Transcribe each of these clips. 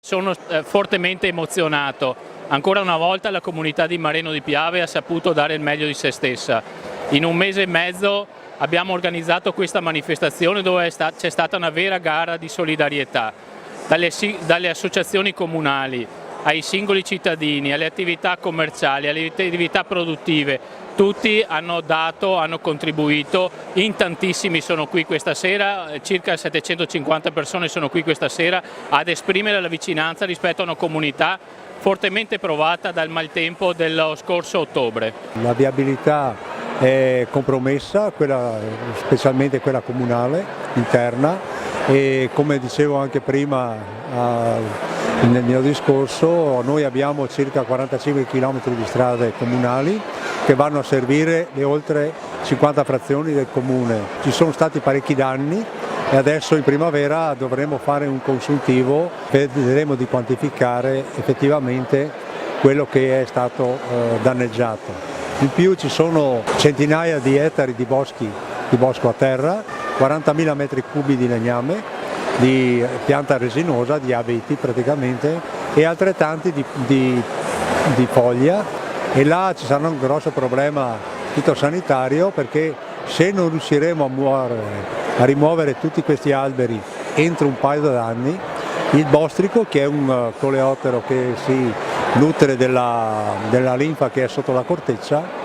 Sono fortemente emozionato. Ancora una volta la comunità di Mareno di Piave ha saputo dare il meglio di se stessa. In un mese e mezzo abbiamo organizzato questa manifestazione dove c'è stata una vera gara di solidarietà. Dalle associazioni comunali ai singoli cittadini, alle attività commerciali, alle attività produttive, tutti hanno dato, hanno contribuito, in tantissimi sono qui questa sera, circa 750 persone sono qui questa sera ad esprimere la vicinanza rispetto a una comunità fortemente provata dal maltempo dello scorso ottobre. La viabilità è compromessa, specialmente quella comunale, interna, e come dicevo anche prima nel mio discorso, noi abbiamo circa 45 km di strade comunali che vanno a servire le oltre 50 frazioni del comune. Ci sono stati parecchi danni e adesso in primavera dovremo fare un consuntivo, vedremo di quantificare effettivamente quello che è stato danneggiato. In più ci sono centinaia di ettari di bosco a terra, 40.000 metri cubi di legname, di pianta resinosa, di abeti praticamente, e altrettanti di foglia, e là ci sarà un grosso problema fitosanitario, perché se non riusciremo a rimuovere tutti questi alberi entro un paio d'anni, il bostrico, che è un coleottero che si nutre della linfa che è sotto la corteccia,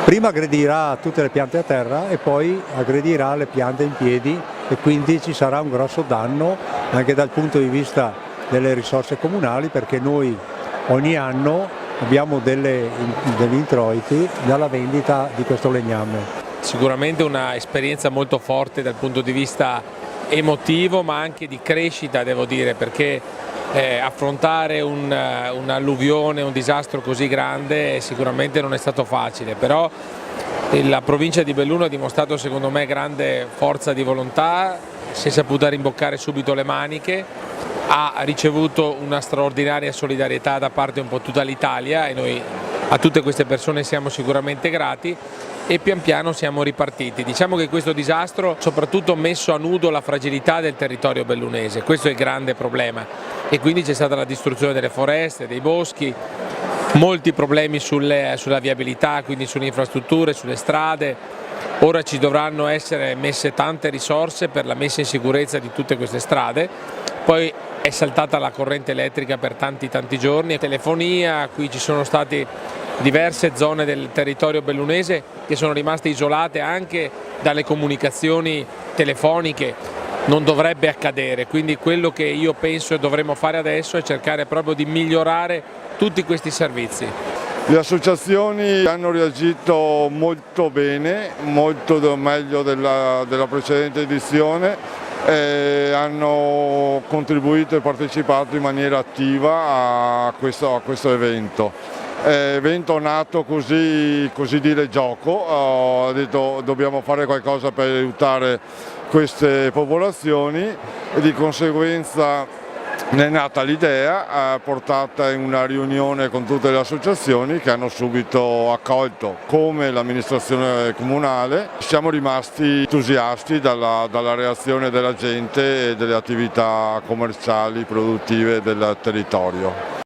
prima aggredirà tutte le piante a terra e poi aggredirà le piante in piedi, e quindi ci sarà un grosso danno anche dal punto di vista delle risorse comunali, perché noi ogni anno abbiamo degli introiti dalla vendita di questo legname. Sicuramente una esperienza molto forte dal punto di vista emotivo, ma anche di crescita, devo dire, perché affrontare un'alluvione, un disastro così grande sicuramente non è stato facile, però la provincia di Belluno ha dimostrato, secondo me, grande forza di volontà, si è saputa rimboccare subito le maniche, ha ricevuto una straordinaria solidarietà da parte un po' tutta l'Italia, e noi a tutte queste persone siamo sicuramente grati, e pian piano siamo ripartiti. Diciamo che questo disastro ha soprattutto messo a nudo la fragilità del territorio bellunese, questo è il grande problema, e quindi c'è stata la distruzione delle foreste, dei boschi, molti problemi sulla viabilità, quindi sulle infrastrutture, sulle strade. Ora ci dovranno essere messe tante risorse per la messa in sicurezza di tutte queste strade. Poi è saltata la corrente elettrica per tanti giorni, telefonia, qui ci sono state diverse zone del territorio bellunese che sono rimaste isolate anche dalle comunicazioni telefoniche. Non dovrebbe accadere, quindi quello che io penso e dovremmo fare adesso è cercare proprio di migliorare tutti questi servizi. Le associazioni hanno reagito molto bene, molto meglio della precedente edizione, hanno contribuito e partecipato in maniera attiva a questo evento. Evento nato così dire gioco, ha detto dobbiamo fare qualcosa per aiutare queste popolazioni, e di conseguenza ne è nata l'idea, portata in una riunione con tutte le associazioni che hanno subito accolto, come l'amministrazione comunale. Siamo rimasti entusiasti dalla reazione della gente e delle attività commerciali, produttive del territorio.